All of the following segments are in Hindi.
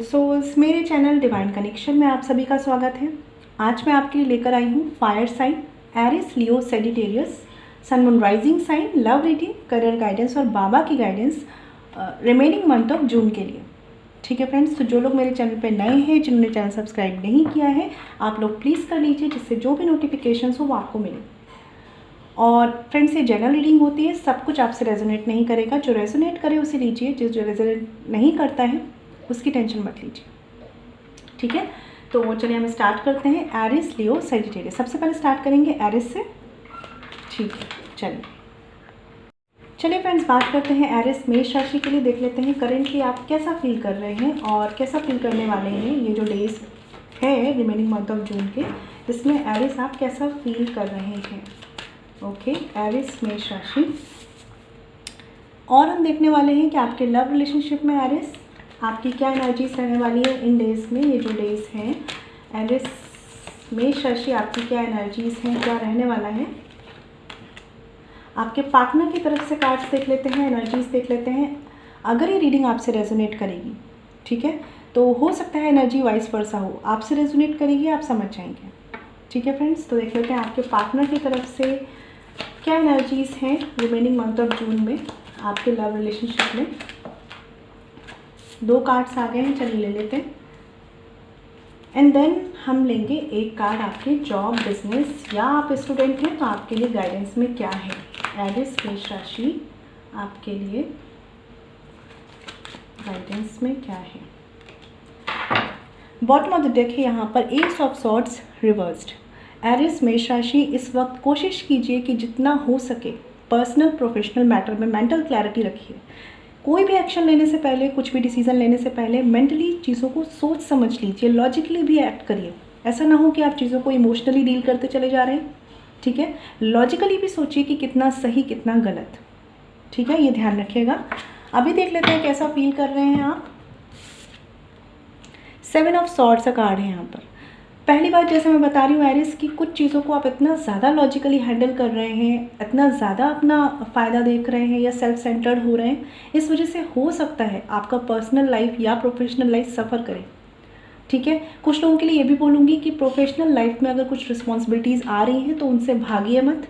सोल्स, मेरे चैनल डिवाइन कनेक्शन में आप सभी का स्वागत है। आज मैं आपके लिए लेकर आई हूँ fire sign, Aries, Leo, Sagittarius, sun moon rising sign, love reading, career guidance और बाबा की guidance remaining month of June के लिए। ठीक है फ्रेंड्स, तो जो लोग मेरे चैनल पे नए हैं, जिन्होंने चैनल सब्सक्राइब नहीं किया है, आप लोग प्लीज़ कर लीजिए, जिससे जो भी नोटिफिकेशन हो वो आपको मिले। और फ्रेंड्स, ये जनरल रीडिंग होती है, सब कुछ आपसे रेजोनेट नहीं करेगा। जो रेजोनेट करे उसे लीजिए, जो रेजोनेट नहीं करता है उसकी टेंशन मत लीजिए। ठीक है, तो चलिए हम स्टार्ट करते हैं। Eris, Leo, Sagittarius. सबसे पहले स्टार्ट करेंगे एरिस से। ठीक है, चलिए फ्रेंड्स, बात करते हैं एरिस मेष राशि के लिए। देख लेते हैं करेंटली आप कैसा फील कर रहे हैं और कैसा फील करने वाले हैं ये जो डेज है रिमेनिंग मंथ ऑफ जून के, जिसमें एरिस आप कैसा फील कर रहे हैं। ओके, एरिस मेष राशि। और हम देखने वाले हैं कि आपके लव रिलेशनशिप में एरिस आपकी क्या एनर्जीज रहने वाली है इन डेज में। ये जो डेज हैं एरिस मेष राशि आपकी क्या एनर्जीज हैं, क्या रहने वाला है। आपके पार्टनर की तरफ से कार्ड्स देख लेते हैं, एनर्जीज देख लेते हैं। अगर ये रीडिंग आपसे रेजोनेट करेगी, ठीक है, तो हो सकता है एनर्जी वाइस वर्सा हो, आपसे रेजोनेट करेगी, आप समझ जाएंगे। ठीक है फ्रेंड्स, तो देख लेते हैं आपके पार्टनर की तरफ से क्या एनर्जीज हैं रिमेनिंग मंथ ऑफ जून में आपके लव रिलेशनशिप में। दो कार्ड्स आ गए हैं, चलिए ले लेते हैं। एंड देन हम लेंगे एक कार्ड आपके जॉब, बिजनेस, या आप स्टूडेंट हैं तो आपके लिए गाइडेंस में क्या है। एरिस मेष राशि आपके लिए गाइडेंस में क्या है। बॉटम ऑफ द डेक है यहाँ पर ace of swords reversed. Aries मेष राशि, इस वक्त कोशिश कीजिए कि जितना हो सके पर्सनल प्रोफेशनल मैटर में मेंटल क्लैरिटी रखिए। कोई भी एक्शन लेने से पहले, कुछ भी डिसीजन लेने से पहले मेंटली चीज़ों को सोच समझ लीजिए, लॉजिकली भी एक्ट करिए। ऐसा ना हो कि आप चीज़ों को इमोशनली डील करते चले जा रहे हैं। ठीक है, लॉजिकली भी सोचिए कि कितना सही कितना गलत। ठीक है, ये ध्यान रखिएगा। अभी देख लेते हैं कैसा फील कर रहे हैं आप। 7 ऑफ सॉर्ड्स का कार्ड है यहाँ पर। पहली बात, जैसे मैं बता रही हूँ एरिस की, कुछ चीज़ों को आप इतना ज़्यादा लॉजिकली हैंडल कर रहे हैं, इतना ज़्यादा अपना फ़ायदा देख रहे हैं या सेल्फ सेंटर्ड हो रहे हैं, इस वजह से हो सकता है आपका पर्सनल लाइफ या प्रोफेशनल लाइफ सफ़र करे। ठीक है, कुछ लोगों के लिए ये भी बोलूँगी कि प्रोफेशनल लाइफ में अगर कुछ रिस्पॉन्सिबिलिटीज़ आ रही हैं तो उनसे भागिए मत।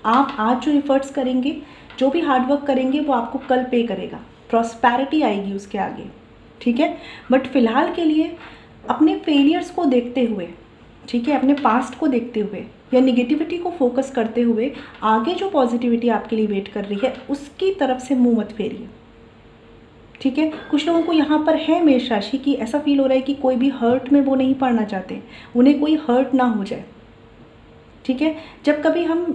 आप आज जो एफर्ट्स करेंगे, जो भी हार्डवर्क करेंगे, वो आपको कल पे करेगा, प्रॉस्पेरिटी आएगी उसके आगे। ठीक है, बट फिलहाल के लिए अपने फेलियर्स को देखते हुए, ठीक है, अपने पास्ट को देखते हुए या निगेटिविटी को फोकस करते हुए आगे जो पॉजिटिविटी आपके लिए वेट कर रही है उसकी तरफ से मुंह मत फेरिए। ठीक है, कुछ लोगों को यहाँ पर है मेष राशि की, ऐसा फील हो रहा है कि कोई भी हर्ट में वो नहीं पड़ना चाहते, उन्हें कोई हर्ट ना हो जाए। ठीक है, जब कभी हम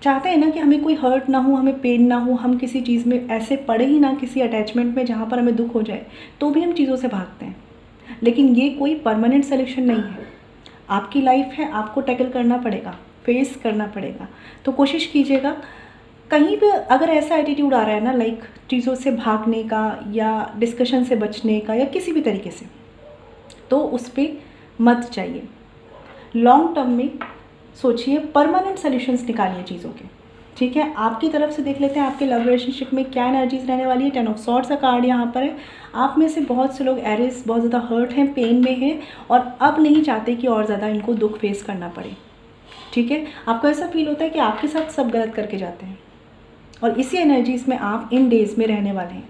चाहते हैं ना कि हमें कोई हर्ट ना हो, हमें पेन ना हो, हम किसी चीज़ में ऐसे पड़े ही ना किसी अटैचमेंट में जहाँ पर हमें दुख हो जाए, तो भी हम चीज़ों से भागते हैं। लेकिन ये कोई परमानेंट सोल्यूशन नहीं है। आपकी लाइफ है, आपको टैकल करना पड़ेगा, फेस करना पड़ेगा। तो कोशिश कीजिएगा, कहीं भी अगर ऐसा एटीट्यूड आ रहा है ना, लाइक चीज़ों से भागने का या डिस्कशन से बचने का या किसी भी तरीके से, तो उस पर मत जाइए। लॉन्ग टर्म में सोचिए, परमानेंट सोल्यूशंस निकालिए चीज़ों के। ठीक है, आपकी तरफ से देख लेते हैं आपके लव रिलेशनशिप में क्या एनर्जीज रहने वाली है। 10 ऑफ सॉर्ड्स का कार्ड यहाँ पर है। आप में से बहुत से लोग एरिस बहुत ज़्यादा हर्ट हैं, पेन में हैं और अब नहीं चाहते कि और ज़्यादा इनको दुख फेस करना पड़े। ठीक है, आपको ऐसा फील होता है कि आपके साथ सब गलत करके जाते हैं और इसी एनर्जीज में आप इन डेज में रहने वाले हैं।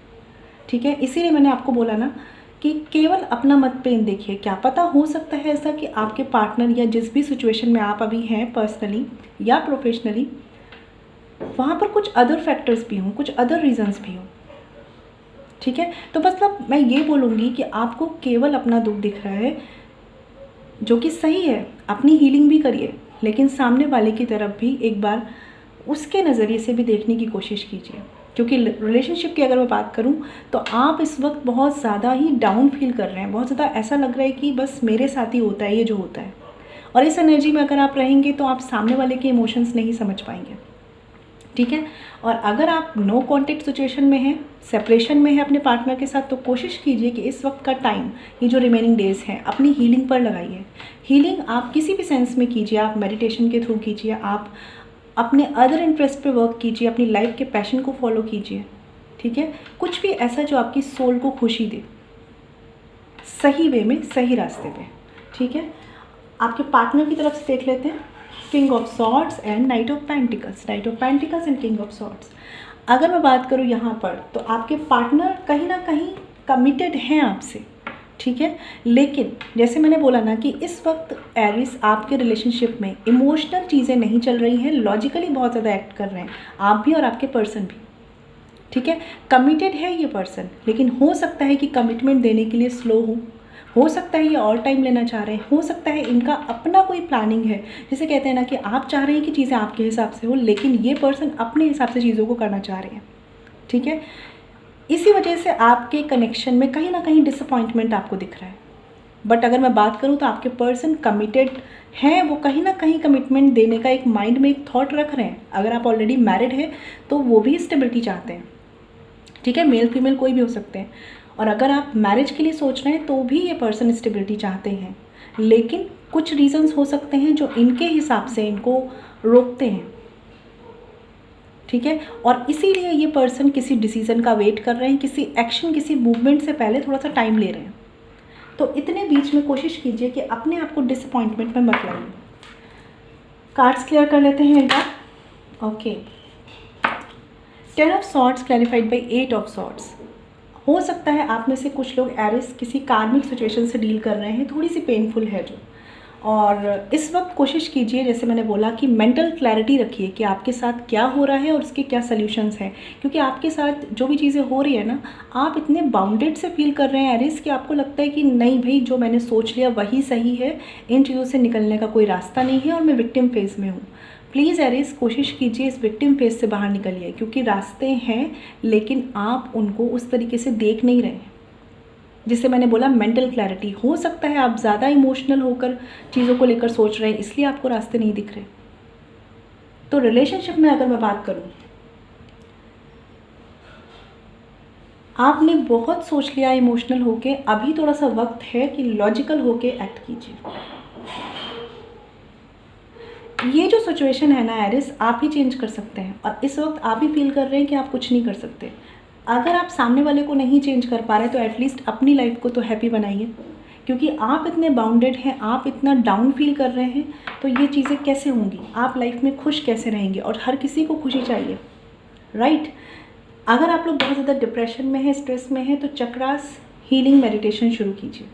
ठीक है, इसीलिए मैंने आपको बोला ना कि केवल अपना मत पेन देखिए। क्या पता हो सकता है ऐसा कि आपके पार्टनर या जिस भी सिचुएशन में आप अभी हैं, पर्सनली या प्रोफेशनली, वहाँ पर कुछ अदर फैक्टर्स भी हों, कुछ अदर रीजंस भी हों। ठीक है, तो मतलब मैं ये बोलूँगी कि आपको केवल अपना दुख दिख रहा है, जो कि सही है। अपनी हीलिंग भी करिए, लेकिन सामने वाले की तरफ भी एक बार उसके नज़रिए से भी देखने की कोशिश कीजिए। क्योंकि रिलेशनशिप की अगर मैं बात करूं तो आप इस वक्त बहुत ज़्यादा ही डाउन फील कर रहे हैं, बहुत ज़्यादा ऐसा लग रहा है कि बस मेरे साथ ही होता है ये जो होता है। और इस एनर्जी में अगर आप रहेंगे तो आप सामने वाले के इमोशंस नहीं समझ पाएंगे। ठीक है, और अगर आप नो कॉन्टेक्ट सिचुएशन में हैं, सेपरेशन में है अपने पार्टनर के साथ, तो कोशिश कीजिए कि इस वक्त का टाइम, ये जो रिमेनिंग डेज हैं, अपनी हीलिंग पर लगाइए। हीलिंग आप किसी भी सेंस में कीजिए, आप मेडिटेशन के थ्रू कीजिए, आप अपने अदर इंटरेस्ट पे वर्क कीजिए, अपनी लाइफ के पैशन को फॉलो कीजिए। ठीक है, कुछ भी ऐसा जो आपकी सोल को खुशी दे। सही वे में, सही रास्ते पे, ठीक है। आपके पार्टनर की तरफ से देख लेते हैं, king of swords and night of pentacles, night of pentacles and king of swords. अगर मैं बात करूँ यहाँ पर, तो आपके पार्टनर कहीं ना कहीं कमिटेड हैं आपसे, ठीक है। लेकिन जैसे मैंने बोला ना कि इस वक्त एरिस आपके रिलेशनशिप में इमोशनल चीज़ें नहीं चल रही हैं, लॉजिकली बहुत ज़्यादा एक्ट कर रहे हैं आप भी और आपके पर्सन भी, ठीक है। कमिटेड है ये पर्सन, लेकिन हो सकता है कि कमिटमेंट देने के लिए स्लो हो सकता है ये और टाइम लेना चाह रहे हैं, हो सकता है इनका अपना कोई प्लानिंग है। जैसे कहते हैं ना कि आप चाह रहे हैं कि चीज़ें आपके हिसाब से हो, लेकिन ये पर्सन अपने हिसाब से चीज़ों को करना चाह रहे हैं, ठीक है। इसी वजह से आपके कनेक्शन में कहीं ना कहीं डिसअपॉइंटमेंट आपको दिख रहा है। बट अगर मैं बात करूँ तो आपके पर्सन कमिटेड हैं, वो कहीं ना कहीं कमिटमेंट देने का एक माइंड में एक थॉट रख रहे हैं। अगर आप ऑलरेडी मैरिड हैं तो वो भी स्टेबिलिटी चाहते हैं, ठीक है। मेल फीमेल कोई भी हो सकते हैं। और अगर आप मैरिज के लिए सोच रहे हैं तो भी ये पर्सन स्टेबिलिटी चाहते हैं, लेकिन कुछ रीजंस हो सकते हैं जो इनके हिसाब से इनको रोकते हैं, ठीक है। और इसीलिए ये पर्सन किसी डिसीजन का वेट कर रहे हैं, किसी एक्शन, किसी मूवमेंट से पहले थोड़ा सा टाइम ले रहे हैं। तो इतने बीच में कोशिश कीजिए कि अपने आप को डिसअपॉइंटमेंट में मत लाइए। कार्ड्स क्लियर कर लेते हैं एक बार। Okay, 10 of swords clarified by 8 of swords. हो सकता है आप में से कुछ लोग एरिस किसी कार्मिक सिचुएशन से डील कर रहे हैं, थोड़ी सी पेनफुल है जो। और इस वक्त कोशिश कीजिए, जैसे मैंने बोला, कि मेंटल क्लैरिटी रखिए कि आपके साथ क्या हो रहा है और उसके क्या सल्यूशंस हैं। क्योंकि आपके साथ जो भी चीज़ें हो रही है ना, आप इतने बाउंडेड से फील कर रहे हैं एरिस कि आपको लगता है कि नहीं भाई, जो मैंने सोच लिया वही सही है, इन चीज़ों से निकलने का कोई रास्ता नहीं है और मैं विक्टिम फेज में हूँ। प्लीज़ एरिस, कोशिश कीजिए इस विक्टिम फेज से बाहर निकलिए, क्योंकि रास्ते हैं लेकिन आप उनको उस तरीके से देख नहीं रहे हैं। जिससे मैंने बोला मेंटल क्लैरिटी, हो सकता है आप ज़्यादा इमोशनल होकर चीज़ों को लेकर सोच रहे हैं, इसलिए आपको रास्ते नहीं दिख रहे। तो रिलेशनशिप में अगर मैं बात करूं, आपने बहुत सोच लिया इमोशनल होके, अभी थोड़ा सा वक्त है कि लॉजिकल होके एक्ट कीजिए। ये जो सिचुएशन है ना एरिस, आप ही चेंज कर सकते हैं, और इस वक्त आप ही फील कर रहे हैं कि आप कुछ नहीं कर सकते। अगर आप सामने वाले को नहीं चेंज कर पा रहे तो एटलीस्ट अपनी लाइफ को तो हैप्पी बनाइए, क्योंकि आप इतने बाउंडेड हैं, आप इतना डाउन फील कर रहे हैं, तो ये चीज़ें कैसे होंगी, आप लाइफ में खुश कैसे रहेंगे। और हर किसी को खुशी चाहिए, राइट। अगर आप लोग बहुत ज़्यादा डिप्रेशन में हैं, स्ट्रेस में हैं, तो चक्रास हीलिंग मेडिटेशन शुरू कीजिए,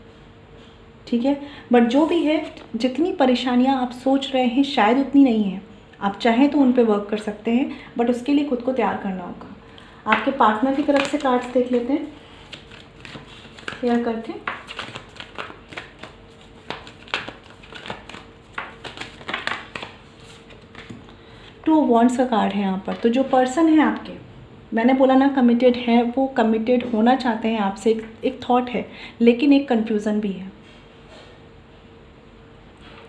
ठीक है। बट जो भी है, जितनी परेशानियां आप सोच रहे हैं शायद उतनी नहीं है। आप चाहें तो उन पे वर्क कर सकते हैं, बट उसके लिए खुद को तैयार करना होगा। आपके पार्टनर की तरफ से कार्ड्स देख लेते हैं क्लियर करके। टू ऑफ वॉन्ड्स का कार्ड है यहाँ पर। तो जो पर्सन है आपके, मैंने बोला ना कमिटेड है, वो कमिटेड होना चाहते हैं आपसे, एक थॉट है, लेकिन एक कंफ्यूजन भी है।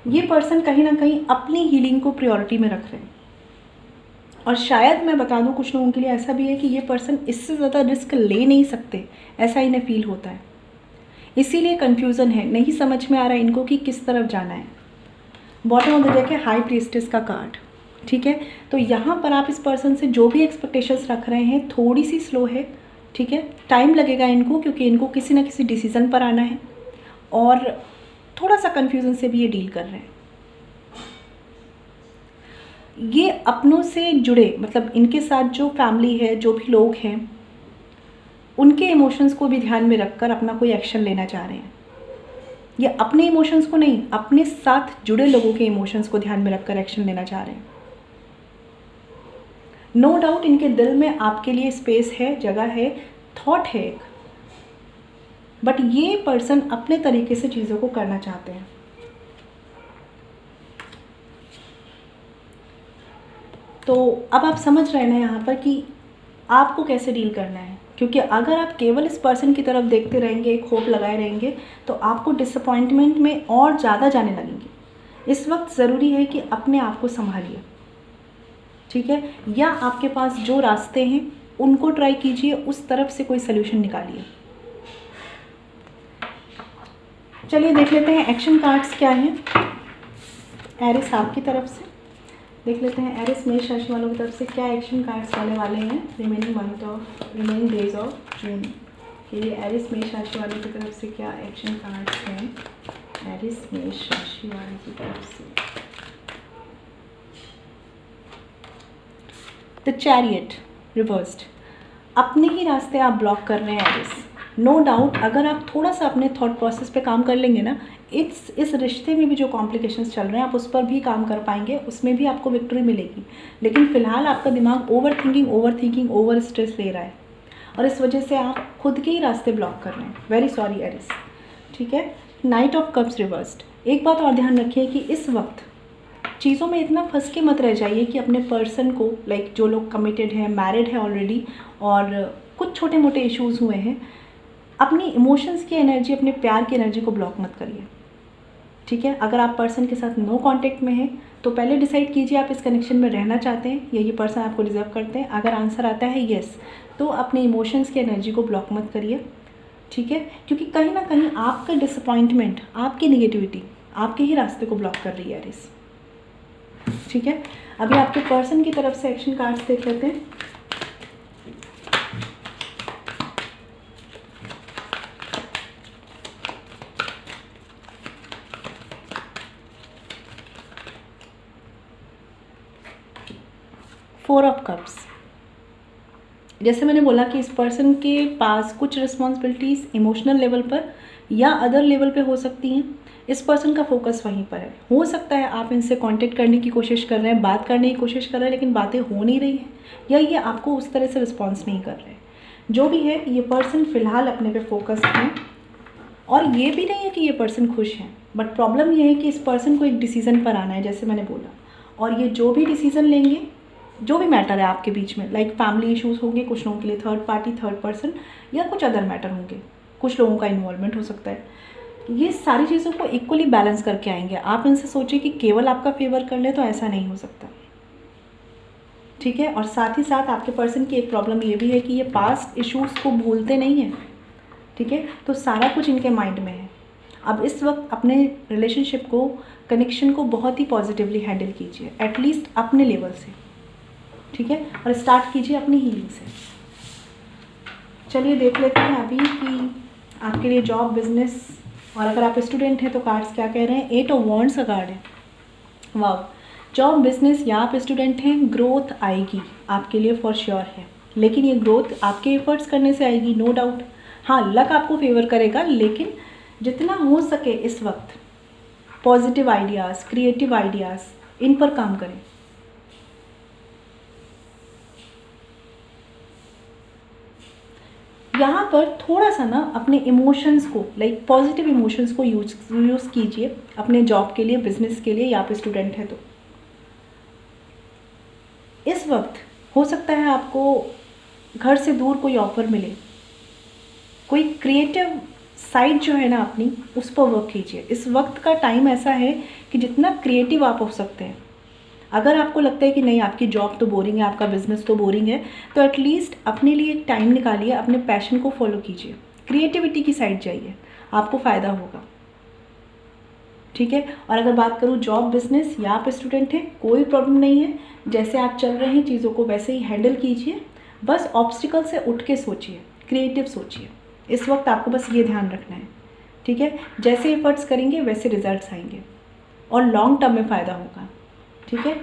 ये पर्सन कहीं ना कहीं अपनी हीलिंग को प्रायोरिटी में रख रहे हैं, और शायद मैं बता दूं कुछ लोगों के लिए ऐसा भी है कि ये पर्सन इससे ज़्यादा रिस्क ले नहीं सकते, ऐसा इन्हें फील होता है। इसीलिए कंफ्यूजन है, नहीं समझ में आ रहा है इनको कि किस तरफ जाना है। बॉटम ऑफ द डेक है हाई प्रीस्टेस का कार्ड, ठीक है। तो यहाँ पर आप इस पर्सन से जो भी एक्सपेक्टेशंस रख रहे हैं, थोड़ी सी स्लो है, ठीक है। टाइम लगेगा इनको, क्योंकि इनको किसी ना किसी डिसीज़न पर आना है, और थोड़ा सा कन्फ्यूज़न से भी ये डील कर रहे हैं। ये अपनों से जुड़े, मतलब इनके साथ जो फैमिली है, जो भी लोग हैं, उनके इमोशंस को भी ध्यान में रखकर अपना कोई एक्शन लेना चाह रहे हैं। ये अपने इमोशंस को नहीं, अपने साथ जुड़े लोगों के इमोशंस को ध्यान में रखकर एक्शन लेना चाह रहे हैं। नो डाउट इनके दिल में आपके लिए स्पेस है, जगह है, थॉट है एक, बट ये पर्सन अपने तरीके से चीज़ों को करना चाहते हैं। तो अब आप समझ रहे हैं ना यहाँ पर कि आपको कैसे डील करना है, क्योंकि अगर आप केवल इस पर्सन की तरफ देखते रहेंगे, एक होप लगाए रहेंगे, तो आपको डिसअपॉइंटमेंट में और ज़्यादा जाने लगेंगे। इस वक्त ज़रूरी है कि अपने आप को संभालिए, ठीक है। या आपके पास जो रास्ते हैं उनको ट्राई कीजिए, उस तरफ से कोई सल्यूशन निकालिए। चलिए देख लेते हैं एक्शन कार्ड्स क्या हैं एरिस आपकी तरफ से। देख लेते हैं एरिस मेष राशि वालों की तरफ से क्या एक्शन कार्ड्स आने वाले हैं रिमेनिंग डेज ऑफ जून। कि एरिस मेष राशि वालों की तरफ से क्या एक्शन कार्ड्स हैं एरिस मेष राशि वालों की तरफ से। द चैरियट रिवर्स्ड, अपने ही रास्ते आप ब्लॉक कर रहे हैं एरिस। नो डाउट अगर आप थोड़ा सा अपने थॉट प्रोसेस पे काम कर लेंगे ना, इस रिश्ते में भी जो कॉम्प्लिकेशंस चल रहे हैं आप उस पर भी काम कर पाएंगे, उसमें भी आपको विक्ट्री मिलेगी। लेकिन फ़िलहाल आपका दिमाग ओवर ओवर स्ट्रेस ले रहा है और इस वजह से आप खुद के ही रास्ते ब्लॉक कर रहे हैं। वेरी सॉरी एरिस, ठीक है। नाइट ऑफ कप्स रिवर्स्ड, एक बात और ध्यान रखिए कि इस वक्त चीज़ों में इतना फंस के मत रह जाइए कि अपने पर्सन को, लाइक जो लोग कमिटेड हैं, मैरिड है ऑलरेडी और कुछ छोटे मोटे इश्यूज़ हुए हैं, अपनी इमोशंस की एनर्जी, अपने प्यार की एनर्जी को ब्लॉक मत करिए, ठीक है। अगर आप पर्सन के साथ नो कांटेक्ट में हैं तो पहले डिसाइड कीजिए आप इस कनेक्शन में रहना चाहते हैं या ये पर्सन आपको डिज़र्व करते हैं। अगर आंसर आता है येस, तो अपने इमोशंस की एनर्जी को ब्लॉक मत करिए, ठीक है, क्योंकि कहीं ना कहीं आपका डिसअपॉइंटमेंट, आपकी नेगेटिविटी आपके ही रास्ते को ब्लॉक कर रही है एरिस, ठीक है। अभी आपके पर्सन की तरफ से एक्शन कार्ड्स देख लेते हैं। फोर ऑफ कप्स, जैसे मैंने बोला कि इस पर्सन के पास कुछ रिस्पॉन्सिबिलिटीज़ इमोशनल लेवल पर या अदर लेवल पे हो सकती हैं। इस पर्सन का फोकस वहीं पर है। हो सकता है आप इनसे कांटेक्ट करने की कोशिश कर रहे हैं, बात करने की कोशिश कर रहे हैं, लेकिन बातें हो नहीं रही हैं या ये आपको उस तरह से रिस्पॉन्स नहीं कर रहे हैं। जो भी है, ये पर्सन फ़िलहाल अपने पे फोकस है और ये भी नहीं है कि ये पर्सन खुश हैं, बट प्रॉब्लम ये है कि इस पर्सन को एक डिसीज़न पर आना है, जैसे मैंने बोला। और ये जो भी डिसीज़न लेंगे, जो भी मैटर है आपके बीच में, लाइक फैमिली इश्यूज़ होंगे कुछ लोगों के लिए, थर्ड पार्टी, थर्ड पर्सन, या कुछ अदर मैटर होंगे, कुछ लोगों का इन्वॉल्वमेंट हो सकता है, ये सारी चीज़ों को इक्वली बैलेंस करके आएंगे। आप इनसे सोचिए कि केवल आपका फेवर कर ले, तो ऐसा नहीं हो सकता, ठीक है। और साथ ही साथ आपके पर्सन की एक प्रॉब्लम ये भी है कि ये पास्ट इश्यूज़ को भूलते नहीं हैं, ठीक है। तो सारा कुछ इनके माइंड में है। अब इस वक्त अपने रिलेशनशिप को, कनेक्शन को बहुत ही पॉजिटिवली हैंडल कीजिए, एटलीस्ट अपने लेवल से, ठीक है, और स्टार्ट कीजिए अपनी हीलिंग से। चलिए देख लेते हैं अभी कि आपके लिए जॉब, बिजनेस, और अगर आप स्टूडेंट हैं तो कार्ड्स क्या कह रहे हैं। 8 ऑफ वॉन्ड्स का कार्ड है। वाह, जॉब, बिजनेस या आप स्टूडेंट हैं, ग्रोथ आएगी आपके लिए फॉर श्योर है, लेकिन ये ग्रोथ आपके एफर्ट्स करने से आएगी, नो डाउट। हाँ, लक आपको फेवर करेगा, लेकिन जितना हो सके इस वक्त पॉजिटिव आइडियाज़, क्रिएटिव आइडियाज़, इन पर काम करें। यहाँ पर थोड़ा सा ना अपने इमोशंस को, लाइक पॉजिटिव इमोशंस को यूज़ कीजिए अपने जॉब के लिए, बिजनेस के लिए, या आप स्टूडेंट है तो। इस वक्त हो सकता है आपको घर से दूर कोई ऑफर मिले, कोई क्रिएटिव साइड जो है ना अपनी, उस पर वर्क कीजिए। इस वक्त का टाइम ऐसा है कि जितना क्रिएटिव आप हो सकते हैं। अगर आपको लगता है कि नहीं, आपकी जॉब तो बोरिंग है, आपका बिजनेस तो बोरिंग है, तो एटलीस्ट अपने लिए एक टाइम निकालिए, अपने पैशन को फॉलो कीजिए, क्रिएटिविटी की साइड जाइए, आपको फ़ायदा होगा, ठीक है। और अगर बात करूँ जॉब, बिजनेस या आप स्टूडेंट हैं, कोई प्रॉब्लम नहीं है, जैसे आप चल रहे हैं चीज़ों को वैसे ही हैंडल कीजिए। बस ऑब्स्टिकल से उठ के सोचिए, क्रिएटिव सोचिए। इस वक्त आपको बस ये ध्यान रखना है, ठीक है। जैसे एफर्ट्स करेंगे वैसे रिजल्ट्स आएंगे और लॉन्ग टर्म में फ़ायदा होगा, ठीक है।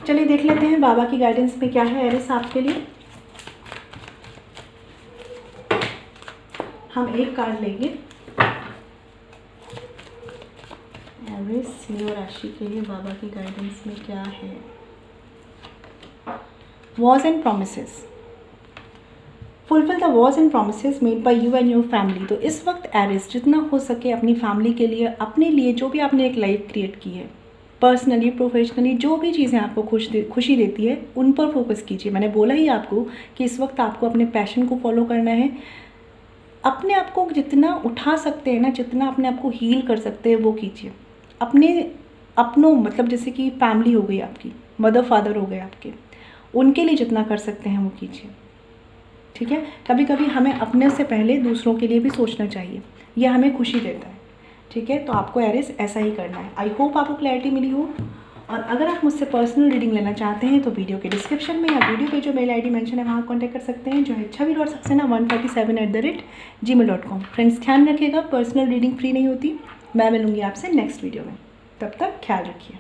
चलिए देख लेते हैं बाबा की गाइडेंस में क्या है एरिस आपके लिए। हम एक कार्ड लेंगे एरिस, सिंह राशि के लिए बाबा की गाइडेंस में क्या है। Was and promises, fulfil the was and promises made by you and your family. तो इस वक्त एरिस जितना हो सके अपनी फैमिली के लिए, अपने लिए, जो भी आपने एक लाइफ क्रिएट की है, पर्सनली, प्रोफेशनली, जो भी चीज़ें आपको खुशी देती है, उन पर फोकस कीजिए। मैंने बोला ही आपको कि इस वक्त आपको अपने पैशन को फॉलो करना है। अपने आप को जितना उठा सकते हैं ना, जितना अपने आप को हील कर सकते हैं, वो कीजिए। अपनों मतलब जैसे कि फैमिली हो गई आपकी, मदर फादर हो गए आपके, उनके लिए जितना कर सकते हैं वो कीजिए, ठीक है। कभी कभी हमें अपने से पहले दूसरों के लिए भी सोचना चाहिए, यह हमें खुशी देता है, ठीक है। तो आपको एरिस ऐसा ही करना है। आई होप आपको क्लैरिटी मिली हो और अगर आप मुझसे पर्सनल रीडिंग लेना चाहते हैं तो वीडियो के डिस्क्रिप्शन में या वीडियो पे जो मेल आईडी मेंशन है वहाँ कॉन्टैक्ट कर सकते हैं, जो है छवि.सक्सेना147@gmail.com। फ्रेंड्स ध्यान रखिएगा, पर्सनल रीडिंग फ्री नहीं होती। मैं मिलूँगी आपसे नेक्स्ट वीडियो में, तब तक ख्याल रखिए।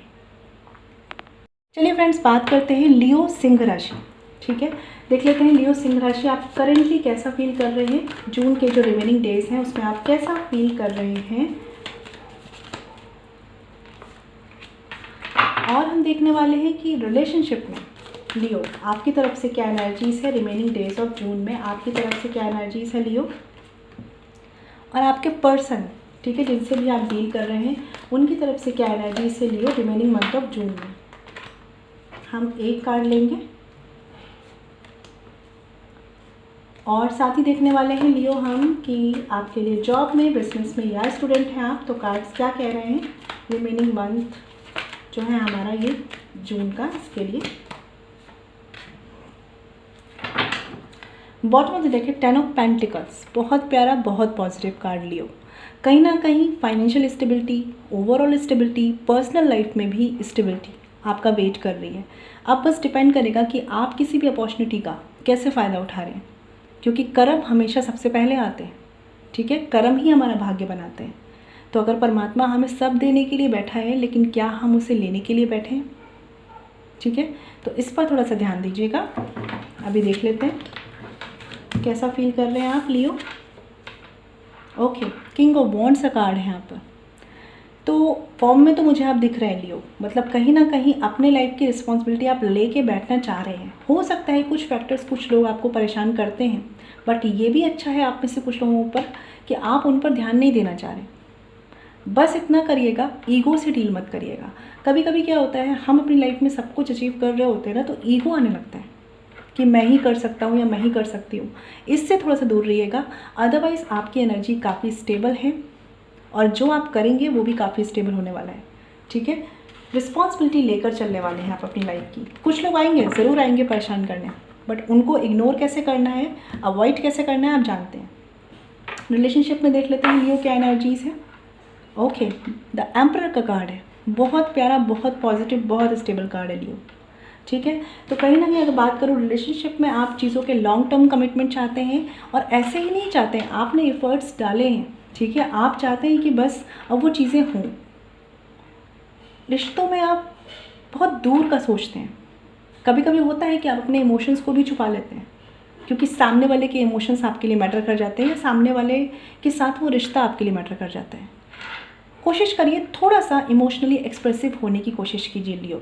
चलिए फ्रेंड्स, बात करते हैं लियो सिंह राशि। ठीक है, देख लेते हैं लियो सिंह राशि आप करेंटली कैसा फील कर रहे हैं, जून के जो रिमेनिंग डेज हैं उसमें आप कैसा फील कर रहे हैं। और हम देखने वाले हैं कि रिलेशनशिप में लियो आपकी तरफ से क्या एनर्जीज़ है, रिमेनिंग डेज ऑफ जून में आपकी तरफ से क्या एनर्जीज़ है लियो, और आपके पर्सन, ठीक है, जिनसे भी आप डील कर रहे हैं उनकी तरफ से क्या एनर्जीज़ है लियो रिमेनिंग मंथ ऑफ जून में। हम एक कार्ड लेंगे और साथ ही देखने वाले हैं लियो हम कि आपके लिए जॉब में, बिजनेस में या स्टूडेंट हैं आप, तो कार्ड्स क्या कह रहे हैं रिमेनिंग मंथ जो है हमारा ये जून का, इसके लिए। बॉटम ऑफ द डेक है 10 ऑफ पेंटिकल्स, बहुत प्यारा, बहुत पॉजिटिव कार्ड लियो। कहीं ना कहीं financial stability, overall stability, personal life में भी स्टेबिलिटी आपका वेट कर रही है। अब बस डिपेंड करेगा कि आप किसी भी अपॉर्चुनिटी का कैसे फ़ायदा उठा रहे हैं, क्योंकि कर्म हमेशा सबसे पहले आते हैं। ठीक है, कर्म ही हमारा भाग्य बनाते हैं। तो अगर परमात्मा हमें सब देने के लिए बैठा है, लेकिन क्या हम उसे लेने के लिए बैठे हैं? ठीक है, तो इस पर थोड़ा सा ध्यान दीजिएगा। अभी देख लेते हैं कैसा फील कर रहे हैं आप लियो। ओके, किंग ऑफ वॉन्ड्स का कार्ड है यहाँ पर। तो फॉर्म में तो मुझे आप दिख रहे हैं लियो, मतलब कहीं ना कहीं अपने लाइफ की रिस्पॉन्सिबिलिटी आप लेके बैठना चाह रहे हैं। हो सकता है कुछ फैक्टर्स, कुछ लोग आपको परेशान करते हैं, बट ये भी अच्छा है आप में से कुछ लोगों पर कि आप उन पर ध्यान नहीं देना चाह रहे। बस इतना करिएगा, ईगो से डील मत करिएगा। कभी कभी क्या होता है, हम अपनी लाइफ में सब कुछ अचीव कर रहे होते हैं ना, तो ईगो आने लगता है कि मैं ही कर सकता हूँ या मैं ही कर सकती हूँ। इससे थोड़ा सा दूर रहिएगा, अदरवाइज़ आपकी एनर्जी काफ़ी स्टेबल है और जो आप करेंगे वो भी काफ़ी स्टेबल होने वाला है। ठीक है, रिस्पॉन्सिबिलिटी लेकर चलने वाले हैं आप अपनी लाइफ की। कुछ लोग आएंगे, ज़रूर आएंगे परेशान करने, बट उनको इग्नोर कैसे करना है, अवॉइड कैसे करना है आप जानते हैं। रिलेशनशिप में देख लेते हैं लियो क्या एनर्जीज़ है। ओके, द एम्परर का कार्ड है, बहुत प्यारा, बहुत पॉजिटिव, बहुत स्टेबल कार्ड है लियो। ठीक है, तो कहीं ना कहीं अगर बात करूँ रिलेशनशिप में, आप चीज़ों के लॉन्ग टर्म कमिटमेंट चाहते हैं और ऐसे ही नहीं चाहते हैं, आपने एफर्ट्स डाले हैं। ठीक है, आप चाहते हैं कि बस अब वो चीज़ें हों। रिश्तों में आप बहुत दूर का सोचते हैं। कभी कभी होता है कि आप अपने इमोशंस को भी छुपा लेते हैं, क्योंकि सामने वाले के इमोशंस आपके लिए मैटर कर जाते हैं या सामने वाले के साथ वो रिश्ता आपके लिए मैटर कर जाता है। कोशिश करिए थोड़ा सा इमोशनली एक्सप्रेसिव होने की कोशिश कीजिए लियो।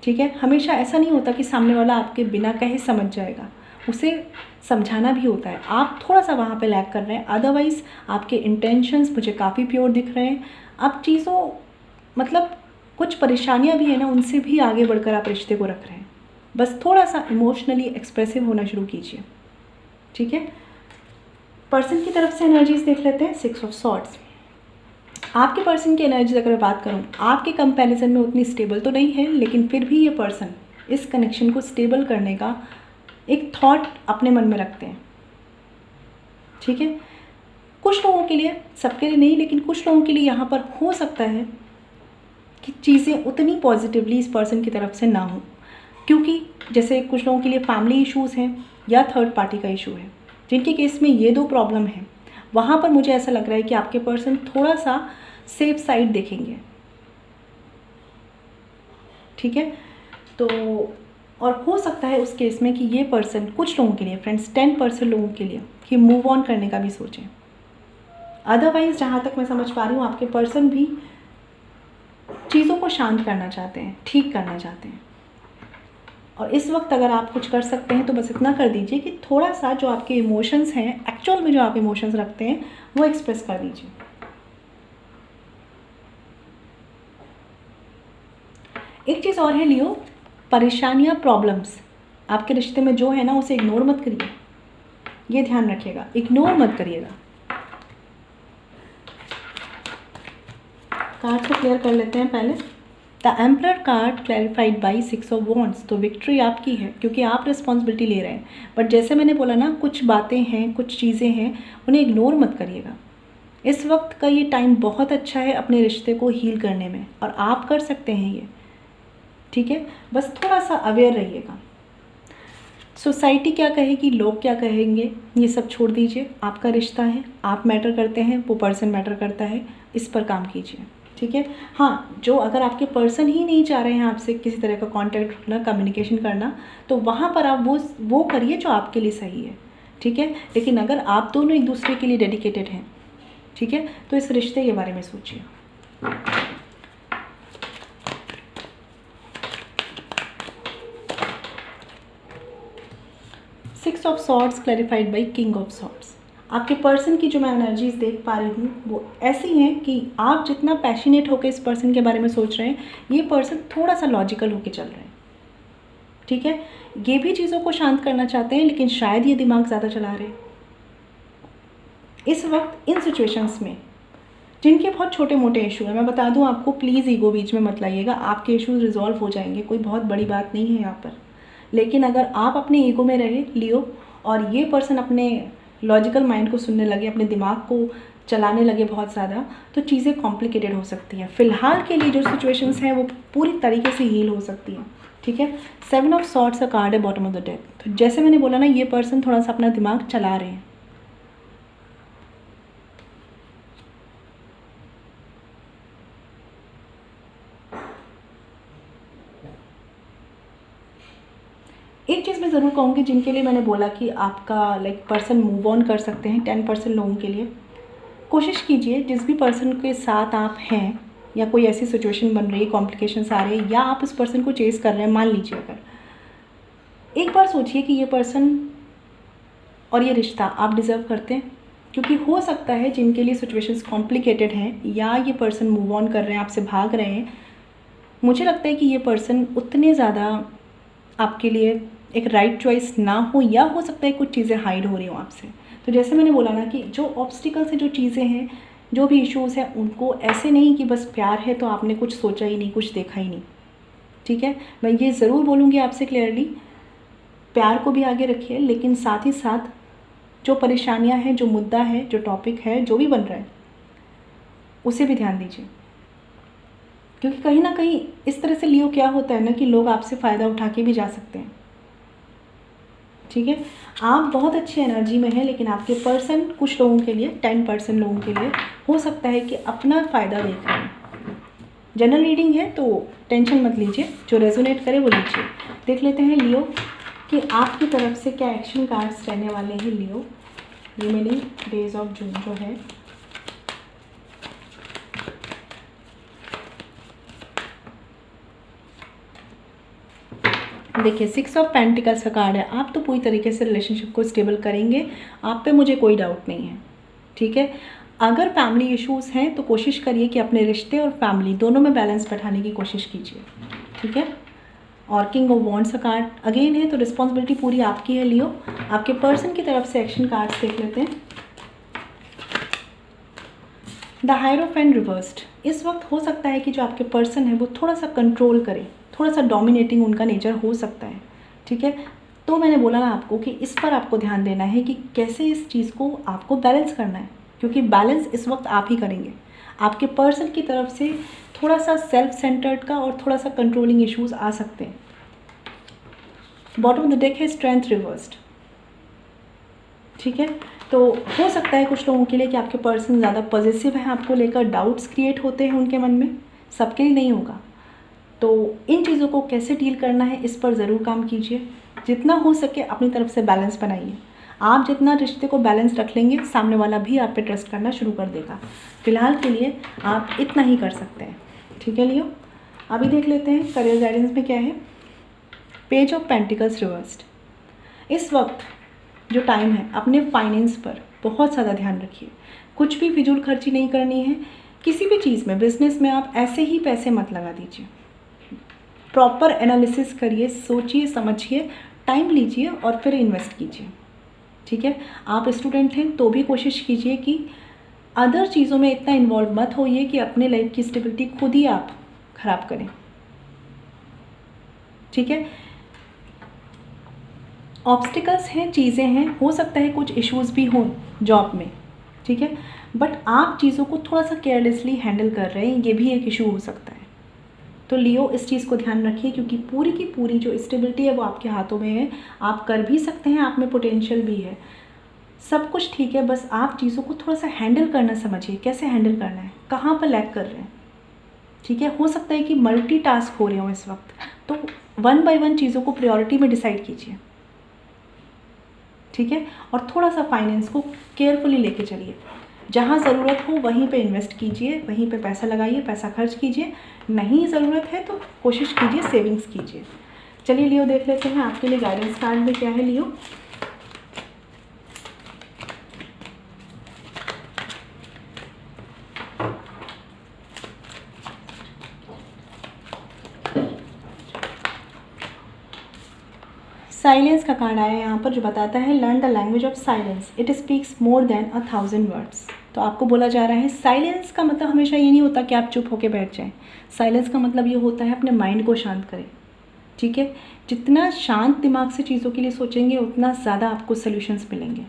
ठीक है, हमेशा ऐसा नहीं होता कि सामने वाला आपके बिना कहे समझ जाएगा, उसे समझाना भी होता है। आप थोड़ा सा वहाँ पे लैग कर रहे हैं, अदरवाइज़ आपके इंटेंशंस मुझे काफ़ी प्योर दिख रहे हैं। आप चीज़ों, मतलब कुछ परेशानियाँ भी हैं ना, उनसे भी आगे बढ़कर आप रिश्ते को रख रहे हैं। बस थोड़ा सा इमोशनली एक्सप्रेसिव होना शुरू कीजिए। ठीक है, पर्सन की तरफ से एनर्जीज देख लेते हैं। 6 ऑफ सॉर्ड्स, आपके पर्सन की एनर्जीज अगर मैं बात करूँ, आपके कंपैरिजन में उतनी स्टेबल तो नहीं है, लेकिन फिर भी ये पर्सन इस कनेक्शन को स्टेबल करने का एक थॉट अपने मन में रखते हैं। ठीक है, कुछ लोगों के लिए, सबके लिए नहीं, लेकिन कुछ लोगों के लिए यहाँ पर हो सकता है कि चीज़ें उतनी पॉजिटिवली इस पर्सन की तरफ से ना हो, क्योंकि जैसे कुछ लोगों के लिए फैमिली इश्यूज़ हैं या थर्ड पार्टी का इशू है, जिनके केस में ये 2 प्रॉब्लम है। वहाँ पर मुझे ऐसा लग रहा है कि आपके पर्सन थोड़ा सा सेफ साइड देखेंगे। ठीक है, तो और हो सकता है उस केस में कि ये पर्सन कुछ लोगों के लिए, फ्रेंड्स 10% लोगों के लिए, कि मूव ऑन करने का भी सोचें। अदरवाइज़ जहाँ तक मैं समझ पा रही हूँ, आपके पर्सन भी चीज़ों को शांत करना चाहते हैं, ठीक करना चाहते हैं। और इस वक्त अगर आप कुछ कर सकते हैं तो बस इतना कर दीजिए कि थोड़ा सा जो आपके इमोशंस हैं, एक्चुअल में जो आप इमोशंस रखते हैं, वो एक्सप्रेस कर दीजिए। एक चीज़ और है लियो, परेशानियाँ, प्रॉब्लम्स आपके रिश्ते में जो है ना, उसे इग्नोर मत करिए। ये ध्यान रखिएगा, इग्नोर मत करिएगा। कार्ड को क्लियर कर लेते हैं पहले। The emperor card clarified by 6 of wands, तो विक्ट्री आपकी है क्योंकि आप रिस्पॉन्सिबिलिटी ले रहे हैं। बट जैसे मैंने बोला ना, कुछ बातें हैं, कुछ चीज़ें हैं, उन्हें इग्नोर मत करिएगा। इस वक्त का ये टाइम बहुत अच्छा है अपने रिश्ते को हील करने में, और आप कर सकते हैं ये। ठीक है, बस थोड़ा सा अवेयर रहिएगा। सोसाइटी क्या कहेगी, लोग क्या कहेंगे, ये सब छोड़ दीजिए। आपका रिश्ता है, आप मैटर करते हैं, वो पर्सन मैटर करता है, इस पर काम कीजिए, ठीक है। हाँ, जो अगर आपके पर्सन ही नहीं चाह रहे हैं आपसे किसी तरह का कांटेक्ट रखना, कम्युनिकेशन करना, तो वहाँ पर आप वो करिए जो आपके लिए सही है, ठीक है। लेकिन अगर आप दोनों एक दूसरे के लिए डेडिकेटेड हैं, ठीक है, तो इस रिश्ते के बारे में सोचिए। Six of swords clarified by king of swords. आपके पर्सन की जो मैं एनर्जीज देख पा रही हूँ वो ऐसी हैं कि आप जितना पैशनेट होकर इस पर्सन के बारे में सोच रहे हैं, ये पर्सन थोड़ा सा लॉजिकल होकर चल रहे हैं, ठीक है। ये भी चीज़ों को शांत करना चाहते हैं, लेकिन शायद ये दिमाग ज़्यादा चला रहे हैं इस वक्त इन सिचुएशंस में, जिनके बहुत छोटे मोटे इशू हैं। मैं बता दूं आपको, प्लीज़ ईगो बीच में मत लाइएगा, आपके इश्यूज रिजॉल्व हो जाएंगे, कोई बहुत बड़ी बात नहीं है यहाँ पर। लेकिन अगर आप अपने ईगो में रहे लियो और ये पर्सन अपने लॉजिकल माइंड को सुनने लगे, अपने दिमाग को चलाने लगे बहुत ज़्यादा, तो चीज़ें कॉम्प्लिकेटेड हो सकती हैं। फ़िलहाल के लिए जो सिचुएशंस हैं वो पूरी तरीके से हील हो सकती हैं, ठीक है। 7 ऑफ सॉर्ड्स का कार्ड है बॉटम ऑफ द डेक। तो जैसे मैंने बोला ना, ये पर्सन थोड़ा सा अपना दिमाग चला रहे हैं। एक चीज़ मैं ज़रूर कहूँगी, जिनके लिए मैंने बोला कि आपका पर्सन मूव ऑन कर सकते हैं, 10% लोगों के लिए कोशिश कीजिए, जिस भी पर्सन के साथ आप हैं या कोई ऐसी सिचुएशन बन रही है, कॉम्प्लिकेशंस आ रहे हैं, या आप इस पर्सन को चेस कर रहे हैं, मान लीजिए, अगर एक बार सोचिए कि ये पर्सन और ये रिश्ता आप डिज़र्व करते हैं। क्योंकि हो सकता है जिनके लिए सिचुएशंस कॉम्प्लिकेटेड हैं या ये पर्सन मूव ऑन कर रहे हैं, आपसे भाग रहे हैं, मुझे लगता है कि ये पर्सन उतने ज़्यादा आपके लिए एक राइट चॉइस ना हो, या हो सकता है कुछ चीज़ें हाइड हो रही हो आपसे। तो जैसे मैंने बोला ना कि जो ऑब्स्टिकल्स हैं, जो चीज़ें हैं, जो भी इश्यूज़ हैं, उनको ऐसे नहीं कि बस प्यार है तो आपने कुछ सोचा ही नहीं, कुछ देखा ही नहीं, ठीक है। मैं ये ज़रूर बोलूँगी आपसे क्लियरली, प्यार को भी आगे रखिए, लेकिन साथ ही साथ जो परेशानियाँ हैं, जो मुद्दा है, जो टॉपिक है, जो भी बन रहा है, उसे भी ध्यान दीजिए। क्योंकि कहीं ना कहीं इस तरह से लियो क्या होता है ना कि लोग आपसे फ़ायदा उठा के भी जा सकते हैं, ठीक है। आप बहुत अच्छी एनर्जी में हैं, लेकिन आपके पर्सन कुछ लोगों के लिए, 10% लोगों के लिए हो सकता है कि अपना फ़ायदा देख रहे हैं। जनरल रीडिंग है तो टेंशन मत लीजिए, जो रेजोनेट करे वो लीजिए। देख लेते हैं लियो कि आपकी तरफ से क्या एक्शन कार्ड्स रहने वाले हैं लियो रिमेनिंग डेज ऑफ जून जो है। देखिए 6 ऑफ पेंटिकल्स का कार्ड है। आप तो पूरी तरीके से रिलेशनशिप को स्टेबल करेंगे, आप पे मुझे कोई डाउट नहीं है, ठीक है। अगर फैमिली इश्यूज़ हैं तो कोशिश करिए कि अपने रिश्ते और फैमिली दोनों में बैलेंस बैठाने की कोशिश कीजिए, ठीक है। और किंग ऑफ वॉन्ड्स का कार्ड अगेन है, तो रिस्पॉन्सिबिलिटी पूरी आपकी है लियो। आपके पर्सन की तरफ से एक्शन कार्ड्स देख लेते हैं। The hierophant reversed. इस वक्त हो सकता है कि जो आपके पर्सन है वो थोड़ा सा कंट्रोल करे, थोड़ा सा डोमिनेटिंग उनका नेचर हो सकता है, ठीक है। तो मैंने बोला ना आपको कि इस पर आपको ध्यान देना है कि कैसे इस चीज़ को आपको बैलेंस करना है, क्योंकि बैलेंस इस वक्त आप ही करेंगे। आपके पर्सन की तरफ से थोड़ा सा सेल्फ सेंटर्ड का और थोड़ा सा कंट्रोलिंग इश्यूज आ सकते हैं। बॉटम ऑफ द डेक है स्ट्रेंथ रिवर्स्ड, ठीक है। तो हो सकता है कुछ लोगों के लिए कि आपके पर्सन ज़्यादा पॉजिटिव हैं, आपको लेकर डाउट्स क्रिएट होते हैं उनके मन में, सबके लिए नहीं होगा। तो इन चीज़ों को कैसे डील करना है इस पर ज़रूर काम कीजिए, जितना हो सके अपनी तरफ से बैलेंस बनाइए। आप जितना रिश्ते को बैलेंस रख लेंगे, सामने वाला भी आप पे ट्रस्ट करना शुरू कर देगा। फ़िलहाल के लिए आप इतना ही कर सकते हैं, ठीक है लियो। अभी देख लेते हैं करियर गाइडेंस में क्या है। Page of pentacles reversed. इस वक्त जो टाइम है, अपने फाइनेंस पर बहुत ज़्यादा ध्यान रखिए। कुछ भी फिजूल खर्ची नहीं करनी है। किसी भी चीज़ में, बिजनेस में आप ऐसे ही पैसे मत लगा दीजिए। प्रॉपर एनालिसिस करिए, सोचिए, समझिए, टाइम लीजिए और फिर इन्वेस्ट कीजिए, ठीक है। आप स्टूडेंट हैं तो भी कोशिश कीजिए कि अदर चीज़ों में इतना इन्वॉल्व मत होइए कि अपने लाइफ की स्टेबिलिटी खुद ही आप ख़राब करें, ठीक है। ऑब्स्टिकल्स हैं, चीज़ें हैं, हो सकता है कुछ इश्यूज़ भी हों जॉब में, ठीक है, बट आप चीज़ों को थोड़ा सा केयरलेसली हैंडल कर रहे हैं, ये भी एक इशू हो सकता है, तो लियो इस चीज़ को ध्यान रखिए, क्योंकि पूरी की पूरी जो स्टेबिलिटी है वो आपके हाथों में है। आप कर भी सकते हैं, आप में पोटेंशियल भी है, सब कुछ ठीक है, बस आप चीज़ों को थोड़ा सा हैंडल करना समझिए, कैसे हैंडल करना है, कहाँ पर लैग कर रहे हैं। ठीक है, हो सकता है कि मल्टीटास्क हो रहे हो इस वक्त, तो 1 बाय 1 चीज़ों को प्रायोरिटी में डिसाइड कीजिए। ठीक है, और थोड़ा सा फाइनेंस को केयरफुली लेके चलिए, जहाँ ज़रूरत हो वहीं पे इन्वेस्ट कीजिए, वहीं पे पैसा लगाइए, पैसा खर्च कीजिए, नहीं ज़रूरत है तो कोशिश कीजिए सेविंग्स कीजिए। चलिए लियो देख लेते हैं आपके लिए गाइडेंस कार्ड में क्या है। लियो, साइलेंस का कार्ड आया है यहाँ पर, जो बताता है learn the language of silence, it speaks more than 1000 words. तो आपको बोला जा रहा है साइलेंस का मतलब हमेशा ये नहीं होता कि आप चुप होकर बैठ जाएं। साइलेंस का मतलब ये होता है अपने माइंड को शांत करें। ठीक है, जितना शांत दिमाग से चीज़ों के लिए सोचेंगे उतना ज़्यादा आपको सोल्यूशंस मिलेंगे।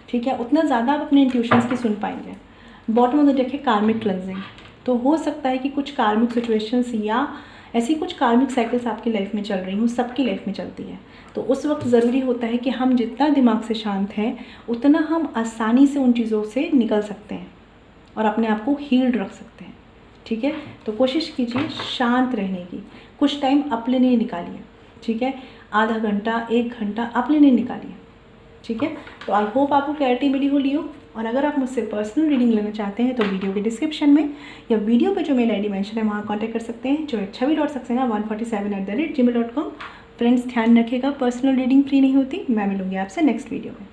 ठीक है, उतना ज़्यादा आप अपने इंट्यूशंस की सुन पाएंगे। बॉटम ऑफ द डेक है कार्मिक क्लेंजिंग। तो हो सकता है कि कुछ कार्मिक सिचुएशंस या ऐसी कुछ कार्मिक साइकिल्स आपकी लाइफ में चल रही हूँ, सबकी लाइफ में चलती है। तो उस वक्त ज़रूरी होता है कि हम जितना दिमाग से शांत हैं उतना हम आसानी से उन चीज़ों से निकल सकते हैं और अपने आप को हील्ड रख सकते हैं। ठीक है, तो कोशिश कीजिए शांत रहने की, कुछ टाइम अपने लिए निकालिए। ठीक है, आधा घंटा 1 घंटा अपने लिए निकालिए। ठीक है, तो आई होप आपको क्लैरिटी मिली हो लियो। और अगर आप मुझसे पर्सनल रीडिंग लेना चाहते हैं तो वीडियो के डिस्क्रिप्शन में या वीडियो पे जो मेल आईडी मेंशन है वहाँ कांटेक्ट कर सकते हैं, जो है chhavi.saxena147@gmail.com। फ्रेंड्स ध्यान रखिएगा, पर्सनल रीडिंग फ्री नहीं होती। मैं मिलूंगी आपसे नेक्स्ट वीडियो में।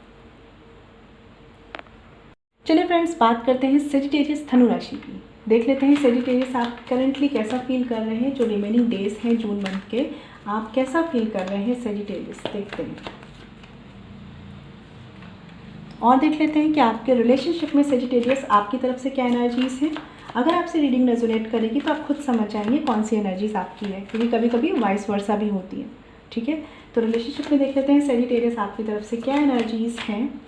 चलिए फ्रेंड्स, बात करते हैं सेजिटेरियस धनु राशि की। देख लेते हैं सेजिटेरियस आप करंटली कैसा फील कर रहे हैं, जो रिमेनिंग डेज हैं जून मंथ के, आप कैसा फील कर रहे हैं सेजिटेरियस, देखते हैं। और देख लेते हैं कि आपके रिलेशनशिप में सेजिटेरियस आपकी तरफ से क्या एनर्जीज़ हैं। अगर आपसे रीडिंग रेजोनेट करेगी तो आप खुद समझ जाएंगे कौन सी एनर्जीज़ आपकी है, क्योंकि कभी कभी वाइस वर्सा भी होती है। ठीक है, तो रिलेशनशिप में देख लेते हैं सेजिटेरियस आपकी तरफ से क्या एनर्जीज़ हैं,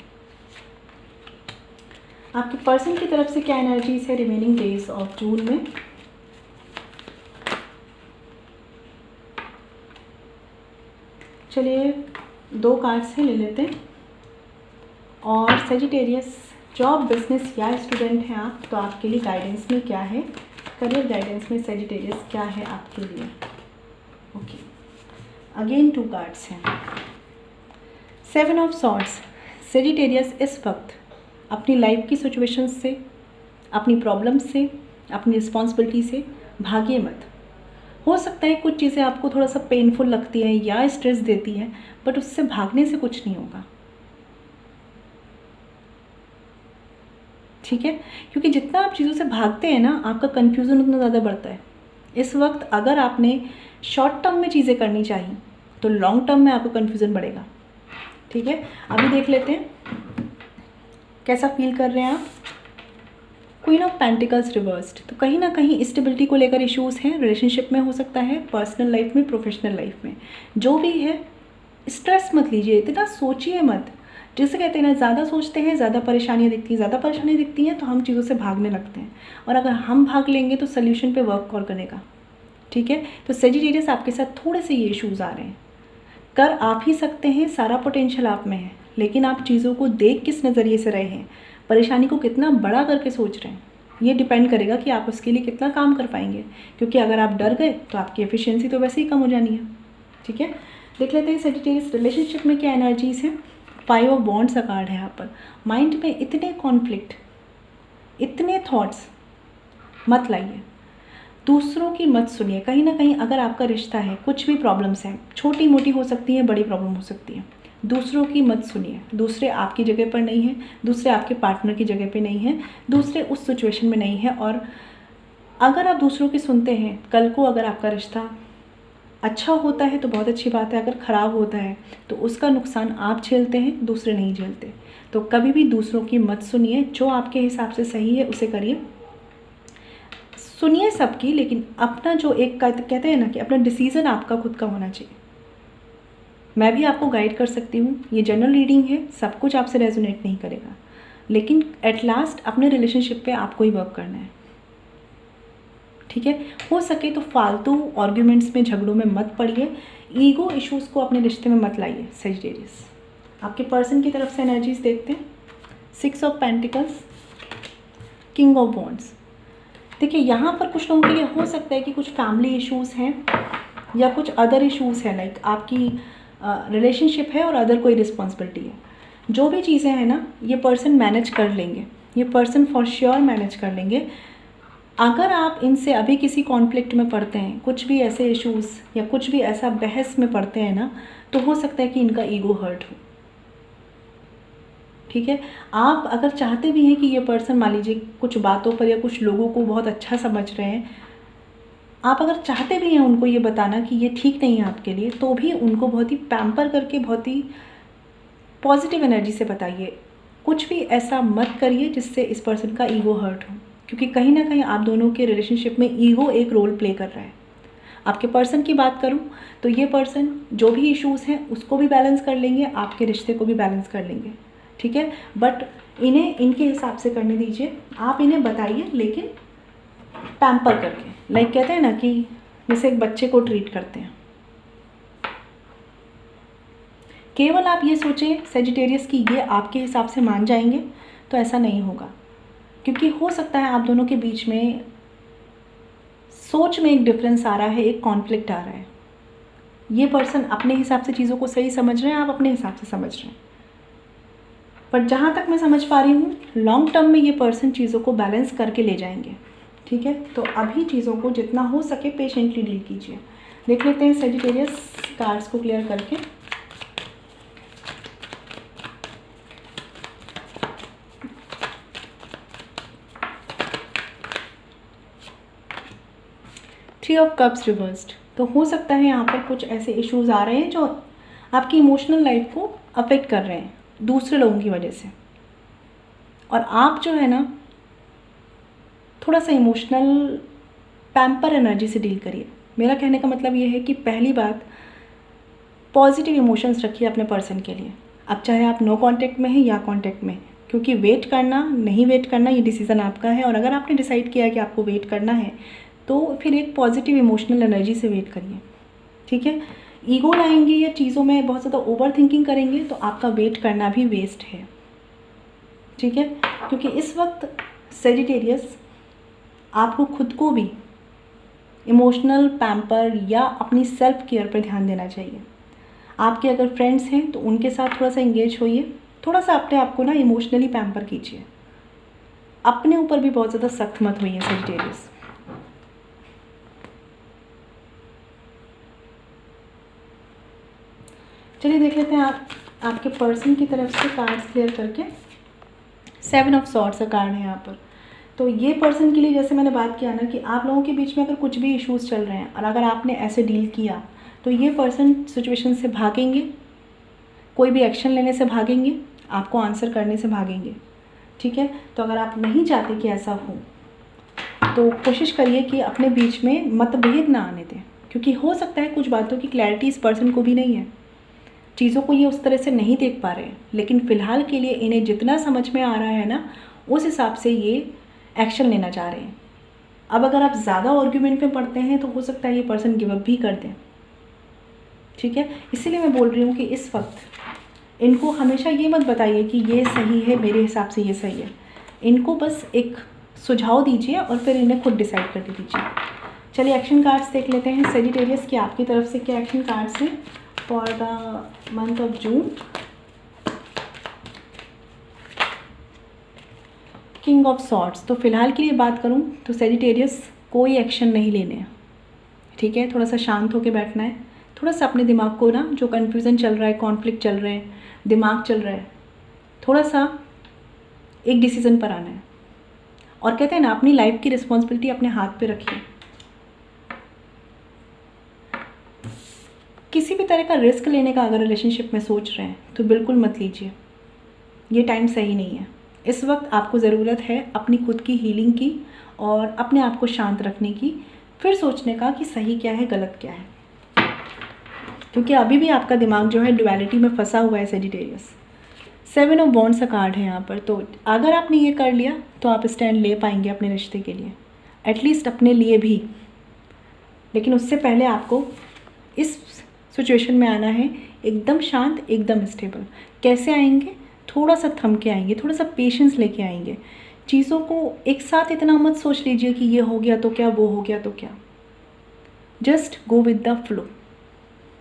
आपके पर्सन की तरफ से क्या एनर्जीज़ है रिमेनिंग डेज ऑफ जून में। चलिए 2 कार्ड्स हैं, ले लेते हैं। और सेजिटेरियस जॉब, बिजनेस या स्टूडेंट हैं आप, तो आपके लिए गाइडेंस में क्या है, करियर गाइडेंस में सेजिटेरियस क्या है आपके लिए। ओके, अगेन 2 कार्ड्स हैं। 7 ऑफ सॉर्ड्स, सेजिटेरियस इस वक्त अपनी लाइफ की सिचुएशन से, अपनी प्रॉब्लम से, अपनी रिस्पॉन्सिबिलिटी से भागिए मत। हो सकता है कुछ चीज़ें आपको थोड़ा सा पेनफुल लगती हैं या स्ट्रेस देती हैं, बट उससे भागने से कुछ नहीं होगा। ठीक है, क्योंकि जितना आप चीज़ों से भागते हैं ना, आपका कन्फ्यूज़न उतना ज़्यादा बढ़ता है। इस वक्त अगर आपने शॉर्ट टर्म में चीज़ें करनी चाहिए तो लॉन्ग टर्म में आपका कन्फ्यूज़न बढ़ेगा। ठीक है, अभी देख लेते हैं कैसा फील कर रहे हैं आप। क्वीन ऑफ पेंटिकल्स रिवर्स्ड, तो कहीं ना कहीं स्टेबिलिटी को लेकर इश्यूज़ हैं, रिलेशनशिप में हो सकता है, पर्सनल लाइफ में, प्रोफेशनल लाइफ में, जो भी है स्ट्रेस मत लीजिए, इतना सोचिए मत। जैसे कहते हैं ना, ज़्यादा सोचते हैं ज़्यादा परेशानियाँ दिखती हैं तो हम चीज़ों से भागने लगते हैं, और अगर हम भाग लेंगे तो सोल्यूशन पे वर्क और करेगा। ठीक है, तो सेजिटेरियस आपके साथ थोड़े से ये इश्यूज़ आ रहे हैं। कर आप ही सकते हैं, सारा पोटेंशियल आप में है, लेकिन आप चीज़ों को देख किस नज़रिए से रहे हैं, परेशानी को कितना बड़ा करके सोच रहे हैं, ये डिपेंड करेगा कि आप उसके लिए कितना काम कर पाएंगे। क्योंकि अगर आप डर गए तो आपकी एफिशिएंसी तो वैसे ही कम हो जानी है। ठीक है, देख लेते हैं सेजिटेरियस रिलेशनशिप में क्या एनर्जीज़ हैं। 5 ऑफ वॉन्ड्स का कार्ड है यहाँ पर। माइंड में इतने कॉन्फ्लिक्ट, इतने थॉट्स मत लाइए, दूसरों की मत सुनिए। कहीं ना कहीं अगर आपका रिश्ता है, कुछ भी प्रॉब्लम्स हैं, छोटी मोटी हो सकती हैं, बड़ी प्रॉब्लम हो सकती है, दूसरों की मत सुनिए। दूसरे आपकी जगह पर नहीं हैं, दूसरे आपके पार्टनर की जगह पे नहीं हैं, दूसरे उस सिचुएशन में नहीं हैं। और अगर आप दूसरों की सुनते हैं, कल को अगर आपका रिश्ता अच्छा होता है तो बहुत अच्छी बात है, अगर ख़राब होता है तो उसका नुकसान आप झेलते हैं, दूसरे नहीं झेलते। तो कभी भी दूसरों की मत सुनिए, जो आपके हिसाब से सही है उसे करिए। सुनिए सबकी, लेकिन अपना जो एक कहते हैं ना कि अपना डिसीज़न आपका खुद का होना चाहिए। मैं भी आपको गाइड कर सकती हूँ, ये जनरल रीडिंग है, सब कुछ आपसे रेजोनेट नहीं करेगा, लेकिन एट लास्ट अपने रिलेशनशिप पे आपको ही वर्क करना है। ठीक है। हो सके तो फालतू आर्ग्यूमेंट्स में, झगड़ों में मत पड़िए, ईगो इश्यूज़ को अपने रिश्ते में मत लाइए सेजिटेरियस। आपके पर्सन की तरफ से एनर्जीज देखते हैं। 6 of pentacles, king of wands. देखिए यहाँ पर कुछ लोगों के लिए हो सकता है कि कुछ फैमिली इश्यूज़ हैं या कुछ अदर इश्यूज़ हैं, लाइक आपकी रिलेशनशिप है और अदर कोई रिस्पॉन्सिबिलिटी है। जो भी चीज़ें हैं ना, ये पर्सन मैनेज कर लेंगे, ये पर्सन फॉर श्योर मैनेज कर लेंगे। अगर आप इनसे अभी किसी कॉन्फ्लिक्ट में पड़ते हैं, कुछ भी ऐसे इश्यूज़ या कुछ भी ऐसा बहस में पड़ते हैं ना, तो हो सकता है कि इनका ईगो हर्ट हो, ठीक है। आप अगर चाहते भी हैं कि ये पर्सन मान लीजिए कुछ बातों पर या कुछ लोगों को बहुत अच्छा समझ रहे हैं, आप अगर चाहते भी हैं उनको ये बताना कि ये ठीक नहीं है आपके लिए, तो भी उनको बहुत ही पैम्पर करके, बहुत ही पॉजिटिव एनर्जी से बताइए। कुछ भी ऐसा मत करिए जिससे इस पर्सन का ईगो हर्ट हो, क्योंकि कहीं ना कहीं आप दोनों के रिलेशनशिप में ईगो एक रोल प्ले कर रहा है। आपके पर्सन की बात करूं तो ये पर्सन जो भी इश्यूज़ हैं उसको भी बैलेंस कर लेंगे, आपके रिश्ते को भी बैलेंस कर लेंगे, ठीक है। बट इन्हें इनके हिसाब से करने दीजिए, आप इन्हें बताइए लेकिन पैम्पर करके, लाइक कहते हैं ना कि जैसे एक बच्चे को ट्रीट करते हैं। केवल आप ये सोचें सेजिटेरियस कि ये आपके हिसाब से मान जाएंगे, तो ऐसा नहीं होगा, क्योंकि हो सकता है आप दोनों के बीच में सोच में एक डिफरेंस आ रहा है, एक कॉन्फ्लिक्ट आ रहा है। ये पर्सन अपने हिसाब से चीज़ों को सही समझ रहे हैं, आप अपने हिसाब से समझ रहे हैं। पर जहाँ तक मैं समझ पा रही हूँ, लॉन्ग टर्म में ये पर्सन चीज़ों को बैलेंस करके ले जाएंगे, ठीक है। तो अभी चीज़ों को जितना हो सके पेशेंटली डील कीजिए। देख लेते हैं सेजिटेरियस कार्ड्स को क्लियर करके। Three of cups reversed. तो हो सकता है यहाँ पर कुछ ऐसे इश्यूज आ रहे हैं जो आपकी इमोशनल लाइफ को अफेक्ट कर रहे हैं दूसरे लोगों की वजह से, और आप जो है ना थोड़ा सा इमोशनल पैम्पर एनर्जी से डील करिए। मेरा कहने का मतलब ये है कि पहली बात, पॉजिटिव इमोशंस रखिए अपने पर्सन के लिए। अब चाहे आप नो कांटेक्ट में हैं या कांटेक्ट में हैं, क्योंकि वेट करना नहीं वेट करना ये डिसीज़न आपका है। और अगर आपने डिसाइड किया है कि आपको वेट करना है, तो फिर एक पॉजिटिव इमोशनल एनर्जी से वेट करिए, ठीक है। ईगो लाएंगे या चीज़ों में बहुत ज़्यादा ओवर थिंकिंग करेंगे तो आपका वेट करना भी वेस्ट है, ठीक है। क्योंकि इस वक्त सेजिटेरियस आपको खुद को भी इमोशनल पैम्पर या अपनी सेल्फ केयर पर ध्यान देना चाहिए। आपके अगर फ्रेंड्स हैं तो उनके साथ थोड़ा सा इंगेज होइए, थोड़ा सा अपने आप को ना इमोशनली पैम्पर कीजिए। अपने ऊपर भी बहुत ज़्यादा सख्त मत होइए सेजिटेरियस। चलिए देख लेते हैं आपके पर्सन की तरफ से कार्ड्स क्लियर करके। 7 ऑफ सॉर्ड्स का कार्ड है यहाँ पर। तो ये पर्सन के लिए जैसे मैंने बात किया ना कि आप लोगों के बीच में अगर कुछ भी इश्यूज़ चल रहे हैं और अगर आपने ऐसे डील किया तो ये पर्सन सिचुएशन से भागेंगे, कोई भी एक्शन लेने से भागेंगे, आपको आंसर करने से भागेंगे, ठीक है। तो अगर आप नहीं चाहते कि ऐसा हो तो कोशिश करिए कि अपने बीच में मतभेद ना आने दें, क्योंकि हो सकता है कुछ बातों की क्लैरिटी इस पर्सन को भी नहीं है, चीज़ों को ये उस तरह से नहीं देख पा रहे हैं, लेकिन फ़िलहाल के लिए इन्हें जितना समझ में आ रहा है ना उस हिसाब से ये एक्शन लेना चाह रहे हैं। अब अगर आप ज़्यादा आर्ग्यूमेंट में पड़ते हैं तो हो सकता है ये पर्सन गिव अप भी कर दें, ठीक है। इसीलिए मैं बोल रही हूँ कि इस वक्त इनको हमेशा ये मत बताइए कि ये सही है, मेरे हिसाब से ये सही है। इनको बस एक सुझाव दीजिए और फिर इन्हें खुद डिसाइड कर दीजिए। चलिए एक्शन कार्ड्स देख लेते हैं सेजिटेरियस की आपकी तरफ से क्या एक्शन कार्ड्स हैं for the month of June. King of swords. तो फिलहाल के लिए बात करूं तो सेजिटेरियस कोई एक्शन नहीं लेने हैं, ठीक है। थोड़ा सा शांत होकर बैठना है, थोड़ा सा अपने दिमाग को ना जो कन्फ्यूज़न चल रहा है, कॉन्फ्लिक्ट चल रहे हैं, दिमाग चल रहा है, थोड़ा सा एक डिसीज़न पर आना है। और कहते हैं ना अपनी लाइफ की रिस्पॉन्सिबिलिटी अपने हाथ पे रखिए। किसी भी तरह का रिस्क लेने का अगर रिलेशनशिप में सोच रहे हैं तो बिल्कुल मत लीजिए, ये टाइम सही नहीं है। इस वक्त आपको ज़रूरत है अपनी खुद की हीलिंग की और अपने आप को शांत रखने की, फिर सोचने का कि सही क्या है गलत क्या है, क्योंकि अभी भी आपका दिमाग जो है ड्युअलिटी में फंसा हुआ है सेजिटेरियस। 7 ऑफ वॉन्ड्स का कार्ड है यहाँ पर। तो अगर आपने ये कर लिया तो आप स्टैंड ले पाएंगे अपने रिश्ते के लिए। एटलीस्ट अपने लिए भी। लेकिन उससे पहले आपको इस सिचुएशन में आना है एकदम शांत, एकदम स्टेबल। कैसे आएंगे? थोड़ा सा थम के आएंगे, थोड़ा सा पेशेंस लेके आएंगे। चीज़ों को एक साथ इतना मत सोच लीजिए कि ये हो गया तो क्या, वो हो गया तो क्या। Just go with the flow,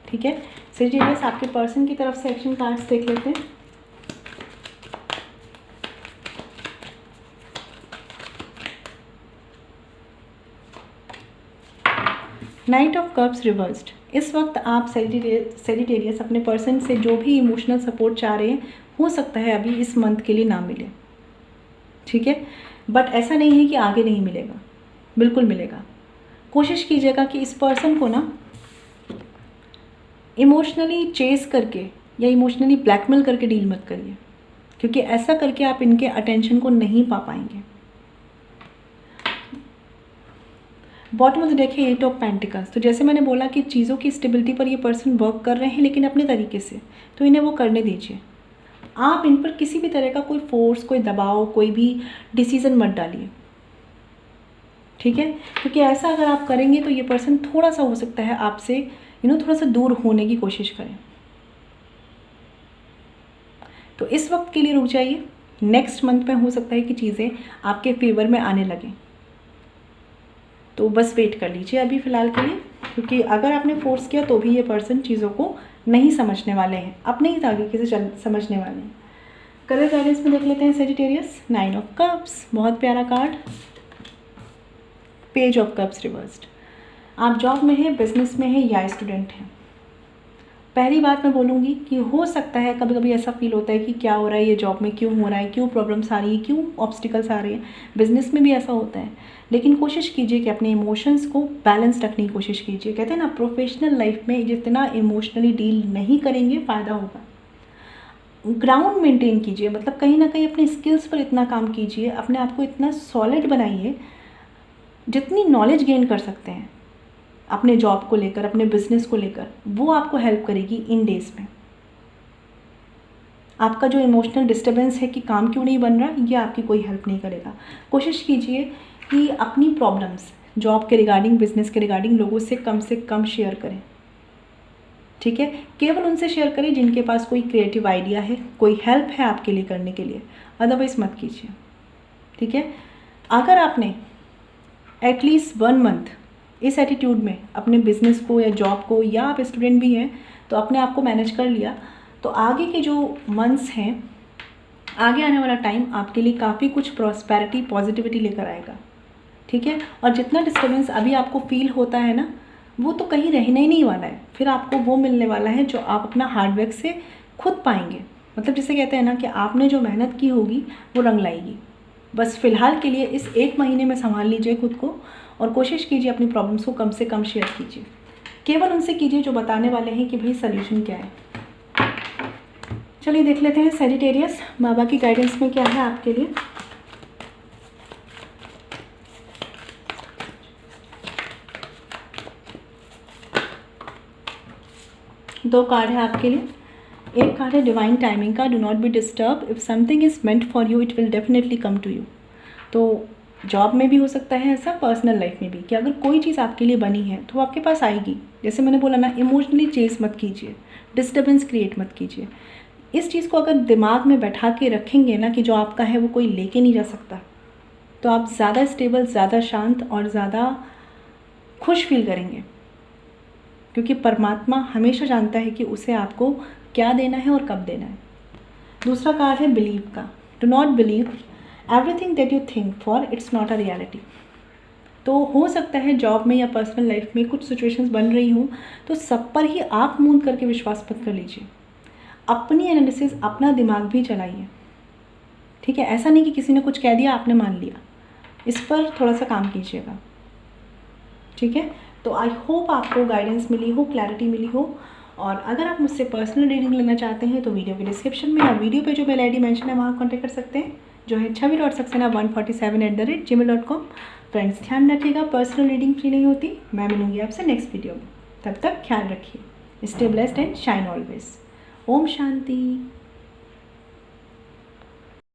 ठीक है। सेजिटेरियस, आपके पर्सन की तरफ से एक्शन कार्ड्स देख लेते हैं। Night of cups reversed. इस वक्त आप सेजिटेरियस अपने पर्सन से जो भी इमोशनल सपोर्ट चाह रहे हैं, हो सकता है अभी इस मंथ के लिए ना मिले, ठीक है। बट ऐसा नहीं है कि आगे नहीं मिलेगा, बिल्कुल मिलेगा। कोशिश कीजिएगा कि इस पर्सन को ना इमोशनली चेस करके या इमोशनली ब्लैकमेल करके डील मत करिए, क्योंकि ऐसा करके आप इनके अटेंशन को नहीं पा पाएंगे। बॉटम में देखिए 8 ऑफ पेंटिकल्स। तो जैसे मैंने बोला कि चीज़ों की स्टेबिलिटी पर ये पर्सन वर्क कर रहे हैं, लेकिन अपने तरीके से, तो इन्हें वो करने दीजिए। आप इन पर किसी भी तरह का कोई फोर्स, कोई दबाव, कोई भी डिसीज़न मत डालिए, ठीक है। क्योंकि ऐसा अगर आप करेंगे तो ये पर्सन थोड़ा सा हो सकता है आपसे थोड़ा सा दूर होने की कोशिश करें। तो इस वक्त के लिए रुक जाइए। नेक्स्ट मंथ में हो सकता है कि चीज़ें आपके फेवर में आने लगें, तो बस वेट कर लीजिए अभी फ़िलहाल के लिए। क्योंकि अगर आपने फोर्स किया तो भी ये पर्सन चीज़ों को नहीं समझने वाले हैं, अपने ही तरीके से समझने वाले हैं। कलर गाइडेंस में देख लेते हैं सेजिटेरियस। 9 ऑफ कप्स, बहुत प्यारा card. Page of cups reversed. आप जॉब में हैं, बिजनेस में हैं या स्टूडेंट हैं, पहली बात मैं बोलूँगी कि हो सकता है कभी कभी ऐसा फील होता है कि क्या हो रहा है, ये जॉब में क्यों हो रहा है, क्यों प्रॉब्लम्स आ रही है, क्यों ऑब्स्टिकल्स आ रही है। बिजनेस में भी ऐसा होता है, लेकिन कोशिश कीजिए कि अपने इमोशंस को बैलेंस रखने की कोशिश कीजिए। कहते हैं ना, प्रोफेशनल लाइफ में जितना इमोशनली डील नहीं करेंगे फ़ायदा होगा। ग्राउंड मेंटेन कीजिए, मतलब कहीं ना कहीं अपने स्किल्स पर इतना काम कीजिए, अपने आप को इतना सॉलिड बनाइए, जितनी नॉलेज गेन कर सकते हैं अपने जॉब को लेकर, अपने बिजनेस को लेकर, वो आपको हेल्प करेगी इन डेज में। आपका जो इमोशनल डिस्टर्बेंस है कि काम क्यों नहीं बन रहा, ये आपकी कोई हेल्प नहीं करेगा। कोशिश कीजिए कि अपनी प्रॉब्लम्स जॉब के रिगार्डिंग, बिजनेस के रिगार्डिंग लोगों से कम शेयर करें, ठीक है। केवल उनसे शेयर करें जिनके पास कोई क्रिएटिव आइडिया है, कोई हेल्प है आपके लिए करने के लिए, अदरवाइज मत कीजिए, ठीक है। अगर आपने एटलीस्ट 1 मंथ इस एटीट्यूड में अपने बिजनेस को या जॉब को, या आप स्टूडेंट भी हैं तो अपने आप को मैनेज कर लिया, तो आगे के जो मंथ्स हैं, आगे आने वाला टाइम आपके लिए काफ़ी कुछ प्रॉस्पेरिटी, पॉजिटिविटी लेकर आएगा, ठीक है। और जितना डिस्टर्बेंस अभी आपको फील होता है ना, वो तो कहीं रहने ही नहीं वाला है। फिर आपको वो मिलने वाला है जो आप अपना हार्डवर्क से खुद पाएंगे। मतलब जिसे कहते हैं ना कि आपने जो मेहनत की होगी वो रंग लाएगी। बस फ़िलहाल के लिए इस 1 महीने में संभाल लीजिए खुद को, और कोशिश कीजिए अपनी प्रॉब्लम्स को कम से कम शेयर कीजिए। केवल उनसे कीजिए जो बताने वाले हैं कि भाई सल्यूशन क्या है। चलिए देख लेते हैं सेजिटेरियस, बाबा की गाइडेंस में क्या है आपके लिए। दो कार्ड है आपके लिए। एक कार्ड है डिवाइन टाइमिंग का, do not be disturb, if something is meant for you it will definitely come to you. तो जॉब में भी हो सकता है ऐसा, पर्सनल लाइफ में भी, कि अगर कोई चीज़ आपके लिए बनी है तो वो आपके पास आएगी। जैसे मैंने बोला ना, इमोशनली चेस मत कीजिए, डिस्टर्बेंस क्रिएट मत कीजिए। इस चीज़ को अगर दिमाग में बैठा के रखेंगे ना कि जो आपका है वो कोई लेके नहीं जा सकता, तो आप ज़्यादा स्टेबल, ज़्यादा शांत और ज़्यादा खुश फील करेंगे, क्योंकि परमात्मा हमेशा जानता है कि उसे आपको क्या देना है और कब देना है। दूसरा कार्ड है बिलीव का, do not believe everything that you think for, it's not a reality. तो हो सकता है जॉब में या पर्सनल लाइफ में कुछ सिचुएशंस बन रही हूँ, तो सब पर ही आँख मूंद करके विश्वास मत कर लीजिए। अपनी एनालिसिस, अपना दिमाग भी चलाइए, ठीक है। ऐसा नहीं कि किसी ने कुछ कह दिया आपने मान लिया, इस पर थोड़ा सा काम कीजिएगा, ठीक है। तो आई होप आपको गाइडेंस मिली हो, क्लैरिटी मिली हो। और अगर आप मुझसे पर्सनल रीडिंग लेना चाहते हैं तो वीडियो के डिस्क्रिप्शन में या वीडियो पे जो मेल ID मेंशन है वहाँ कॉन्टैक्ट कर सकते हैं, जो है chavi.saxena147@gmail.com। फ्रेंड्स ध्यान रखिएगा, पर्सनल रीडिंग फ्री नहीं होती। मैं मिलूंगी आपसे नेक्स्ट वीडियो में, तब तक ख्याल रखिए। Stay blessed and shine always. ओम शांति।